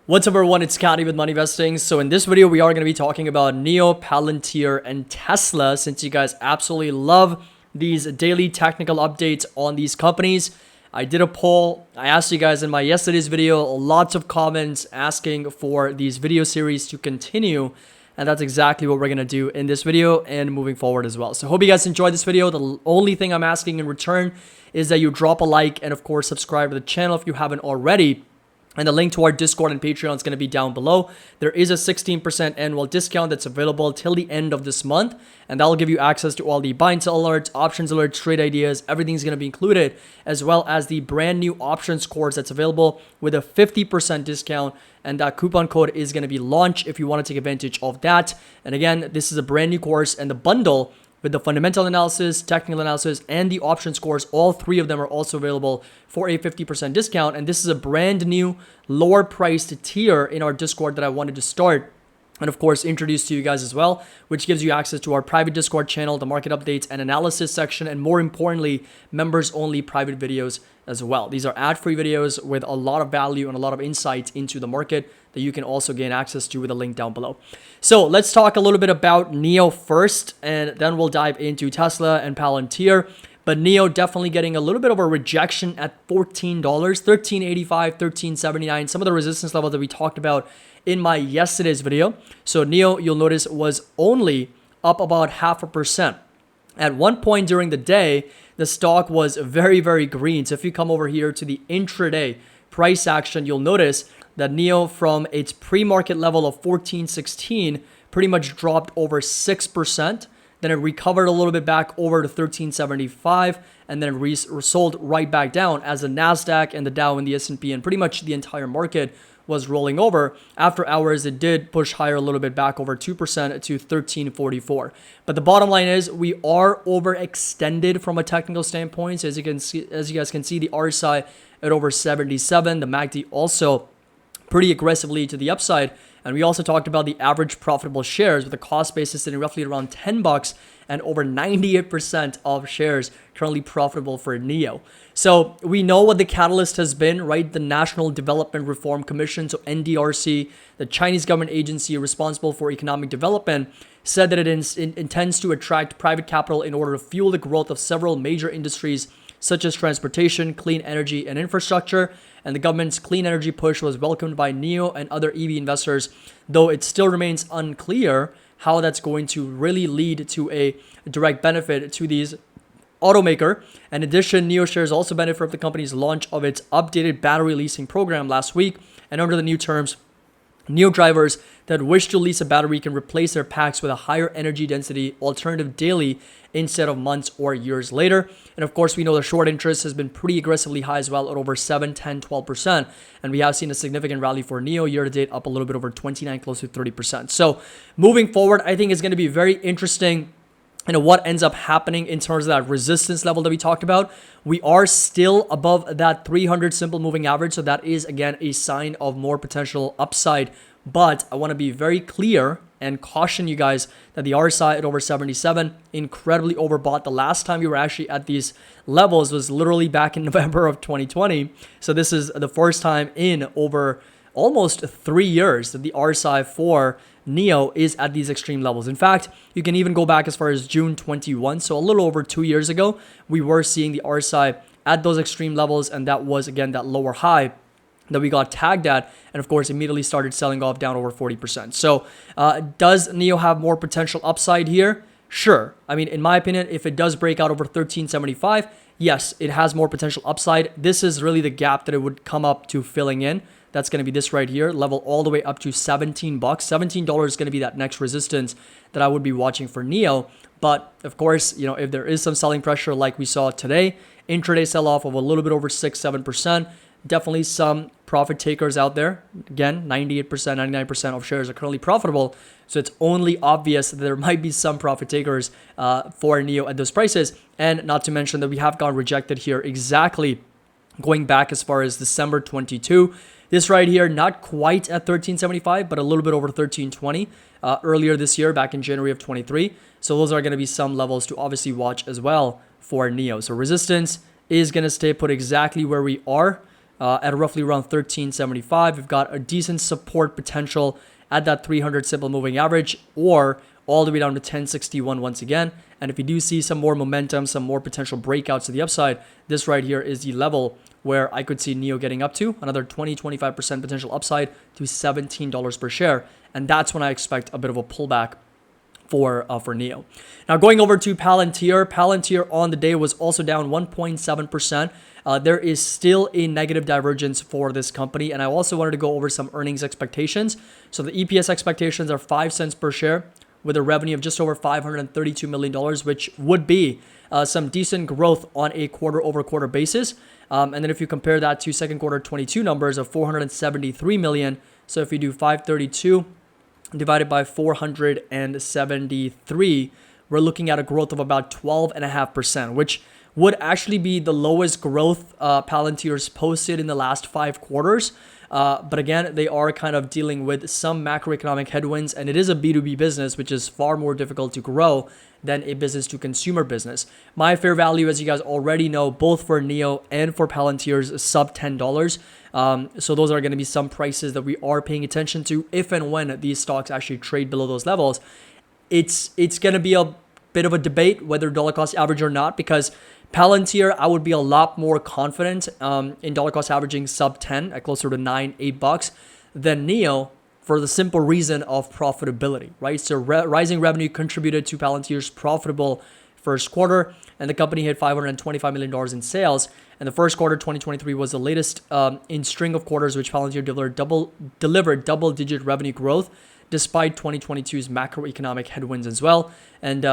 What's up everyone, it's Scotty with Money Investing. So in this video, we are going to be talking about NIO, Palantir, and Tesla. Since you guys absolutely love these daily technical updates on these companies, I did a poll. I asked you guys in my yesterday's video, lots of comments asking for these video series to continue. And that's exactly what we're going to do in this video and moving forward as well. So hope you guys enjoyed this video. The only thing I'm asking in return is that you drop a like and of course subscribe to the channel if you haven't already. And the link to our Discord and Patreon is going to be down below. There is a 16% annual discount that's available till the end of this month. And that'll give you access to all the buy and sell alerts, options alerts, trade ideas. Everything's going to be included, as well as the brand new options course that's available with a 50% discount. And that coupon code is going to be launch if you want to take advantage of that. And again, this is a brand new course, and the bundle with the fundamental analysis, technical analysis, and the options course, all three of them are also available for a 50% discount. And this is a brand new lower priced tier in our Discord that I wanted to start and of course introduce to you guys as well, which gives you access to our private Discord channel, the market updates and analysis section, and more importantly, members only private videos as well. These are ad-free videos with a lot of value and a lot of insights into the market that you can also gain access to with a link down below. So let's talk a little bit about NIO first, and then we'll dive into Tesla and Palantir. But NIO definitely getting a little bit of a rejection at $14, $13.85, $13.79, some of the resistance levels that we talked about in my yesterday's video. So NIO, you'll notice, was only up about 0.5%. At one point during the day, the stock was very, very green. So if you come over here to the intraday price action, you'll notice that NIO from its pre-market level of 14.16 pretty much dropped over 6%. Then it recovered a little bit back over to 13.75, and then sold right back down as the Nasdaq and the Dow and the S&P and pretty much the entire market was rolling over. After hours, it did push higher a little bit back over 2% to 13.44. But the bottom line is we are overextended from a technical standpoint. So as you guys can see, the RSI at over 77, the MACD also pretty aggressively to the upside. And we also talked about the average profitable shares with a cost basis sitting roughly around $10 and over 98% of shares currently profitable for NIO. So we know what the catalyst has been, right? The National Development Reform Commission, so NDRC, the Chinese government agency responsible for economic development, said that it intends to attract private capital in order to fuel the growth of several major industries such as transportation, clean energy, and infrastructure. And the government's clean energy push was welcomed by NIO and other EV investors, though it still remains unclear how that's going to really lead to a direct benefit to these automaker. In addition, NIO shares also benefit from the company's launch of its updated battery leasing program last week. And under the new terms, NIO drivers that wish to lease a battery can replace their packs with a higher energy density alternative daily instead of months or years later. And of course, we know the short interest has been pretty aggressively high as well at over 7, 10, 12%. And we have seen a significant rally for NIO year to date, up a little bit over 29, close to 30%. So moving forward, I think it's going to be very interesting what ends up happening in terms of that resistance level that we talked about. We are still above that 300 simple moving average. So that is, again, a sign of more potential upside. But I want to be very clear and caution you guys that the RSI at over 77, incredibly overbought. The last time we were actually at these levels was literally back in November of 2020. So this is the first time in over almost 3 years that the RSI for NIO is at these extreme levels. In fact, you can even go back as far as June 21. So a little over 2 years ago, we were seeing the RSI at those extreme levels. And that was, again, that lower high that we got tagged at, and of course immediately started selling off down over 40%. So does NIO have more potential upside here? Sure. I mean, in my opinion, if it does break out over 13.75, yes, it has more potential upside. This is really the gap that it would come up to filling in. That's going to be this right here, level all the way up to $17. $17 is going to be that next resistance that I would be watching for NIO. But of course, if there is some selling pressure like we saw today, intraday sell-off of a little bit over 6, 7%, definitely some profit takers out there. Again, 98%, 99% of shares are currently profitable. So it's only obvious that there might be some profit takers for NIO at those prices. And not to mention that we have gone rejected here exactly going back as far as December 22. This right here, not quite at 13.75, but a little bit over 13.20 earlier this year, back in January of 23. So those are going to be some levels to obviously watch as well for NIO. So resistance is going to stay put exactly where we are at roughly around 1375. We've got a decent support potential at that 300 simple moving average, or all the way down to 1061 once again. And if you do see some more momentum, some more potential breakouts to the upside, this right here is the level where I could see NIO getting up to another 20-25% potential upside to $17 per share. And that's when I expect a bit of a pullback for NIO. Now going over to Palantir. Palantir on the day was also down 1.7%. There is still a negative divergence for this company. And I also wanted to go over some earnings expectations. So the EPS expectations are 5 cents per share with a revenue of just over $532 million, which would be some decent growth on a quarter-over-quarter basis. And then if you compare that to second quarter 22 numbers of 473 million, so if you do 532 divided by 473, we're looking at a growth of about 12.5%, which would actually be the lowest growth Palantir's posted in the last 5 quarters. But again, they are kind of dealing with some macroeconomic headwinds, and it is a B2B business, which is far more difficult to grow than a business to consumer business. My fair value, as you guys already know, both for NIO and for Palantir is sub $10. So those are going to be some prices that we are paying attention to if and when these stocks actually trade below those levels. It's going to be a bit of a debate whether dollar cost average or not, because Palantir, I would be a lot more confident in dollar cost averaging sub 10 at closer to $9-8 than NIO, for the simple reason of profitability, right? So rising revenue contributed to Palantir's profitable first quarter, and the company hit $525 million in sales. And the first quarter 2023 was the latest in string of quarters which Palantir delivered double-digit revenue growth despite 2022's macroeconomic headwinds as well. And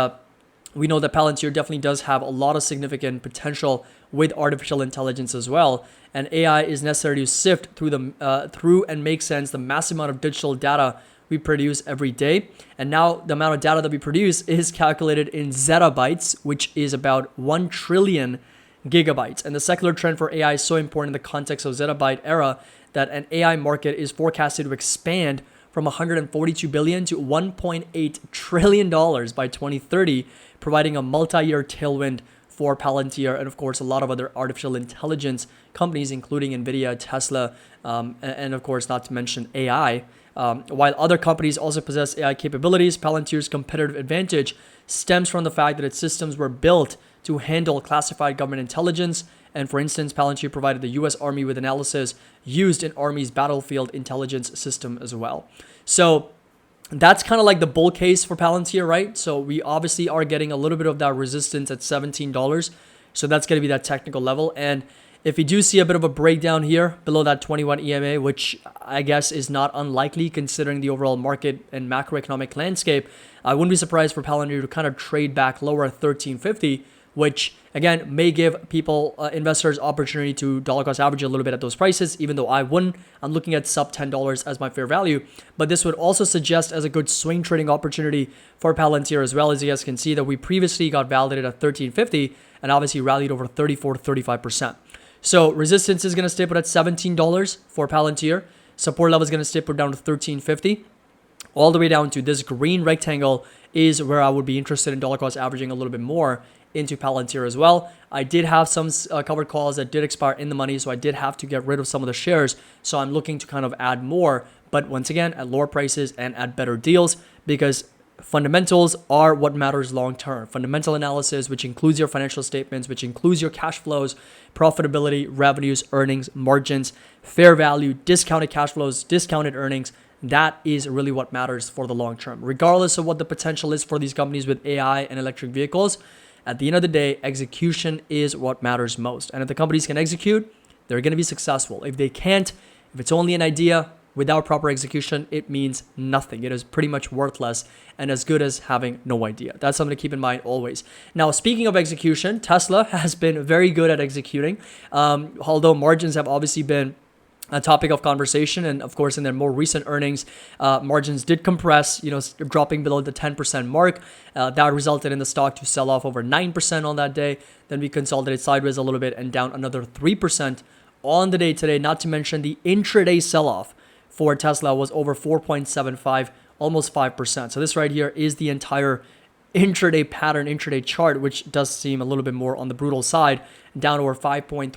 we know that Palantir definitely does have a lot of significant potential with artificial intelligence as well. And AI is necessary to sift through and make sense the massive amount of digital data we produce every day. And now the amount of data that we produce is calculated in zettabytes, which is about 1 trillion gigabytes. And the secular trend for AI is so important in the context of zettabyte era that an AI market is forecasted to expand from $142 billion to $1.8 trillion by 2030, providing a multi-year tailwind for Palantir and, of course, a lot of other artificial intelligence companies, including NVIDIA, Tesla, and, of course, not to mention AI. While other companies also possess AI capabilities, Palantir's competitive advantage stems from the fact that its systems were built to handle classified government intelligence. And for instance, Palantir provided the US Army with analysis used in Army's battlefield intelligence system as well. So that's kind of like the bull case for Palantir, right? So we obviously are getting a little bit of that resistance at $17. So that's going to be that technical level. And if you do see a bit of a breakdown here below that 21 EMA, which I guess is not unlikely considering the overall market and macroeconomic landscape, I wouldn't be surprised for Palantir to kind of trade back lower at 1350, which again may give people, investors, opportunity to dollar cost average a little bit at those prices, even though I wouldn't. I'm looking at sub $10 as my fair value, but this would also suggest as a good swing trading opportunity for Palantir as well. As you guys can see that we previously got validated at 1350 and obviously rallied over 34 to 35%. So resistance is going to stay put at $17 for Palantir. Support level is going to stay put down to 1350. All the way down to this green rectangle is where I would be interested in dollar cost averaging a little bit more into Palantir as well. I did have some covered calls that did expire in the money, so I did have to get rid of some of the shares. So I'm looking to kind of add more, but once again, at lower prices and at better deals, because fundamentals are what matters long term. Fundamental analysis, which includes your financial statements, which includes your cash flows, profitability, revenues, earnings, margins, fair value, discounted cash flows, discounted earnings. That is really what matters for the long term. Regardless of what the potential is for these companies with AI and electric vehicles, at the end of the day, execution is what matters most. And if the companies can execute, they're going to be successful. If they can't, if it's only an idea without proper execution, it means nothing. It is pretty much worthless and as good as having no idea. That's something to keep in mind always. Now, speaking of execution, Tesla has been very good at executing, although margins have obviously been a topic of conversation. And of course, in their more recent earnings, margins did compress, dropping below the 10% mark. That resulted in the stock to sell off over 9% on that day. Then we consolidated sideways a little bit and down another 3% on the day today. Not to mention the intraday sell-off for Tesla was over 4.75, almost 5%. So this right here is the entire intraday pattern, intraday chart, which does seem a little bit more on the brutal side, down over 5.33%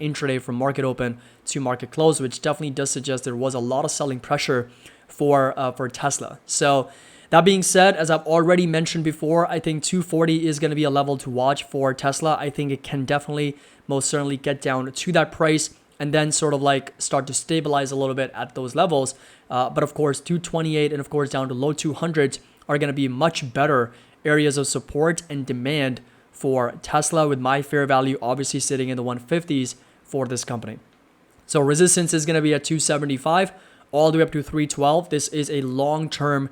intraday from market open to market close, which definitely does suggest there was a lot of selling pressure for Tesla. So that being said, as I've already mentioned before, I think 240 is going to be a level to watch for Tesla. I think it can definitely, most certainly get down to that price and then sort of like start to stabilize a little bit at those levels. But of course, 228 and of course down to low 200s are going to be much better areas of support and demand for Tesla, with my fair value obviously sitting in the 150s for this company. So resistance is going to be at 275 all the way up to 312. This is a long-term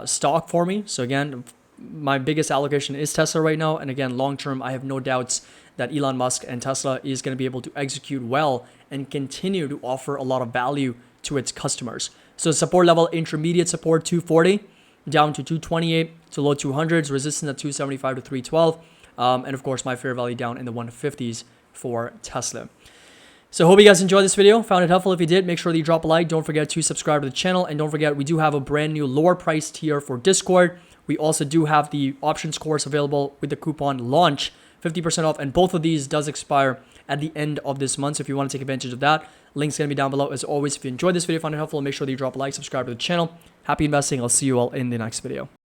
stock for me. So again, my biggest allocation is Tesla right now. And again, long-term, I have no doubts that Elon Musk and Tesla is going to be able to execute well and continue to offer a lot of value to its customers. So support level, intermediate support, 240 down to 228 to low 200s, resistance at 275 to 312. And of course, my fair value down in the 150s for Tesla. So hope you guys enjoyed this video, found it helpful. If you did, make sure that you drop a like. Don't forget to subscribe to the channel. And don't forget, we do have a brand new lower price tier for Discord. We also do have the options course available with the coupon launch, 50% off. And both of these does expire at the end of this month. So if you want to take advantage of that, link's going to be down below. As always, if you enjoyed this video, found it helpful, make sure that you drop a like, subscribe to the channel. Happy investing. I'll see you all in the next video.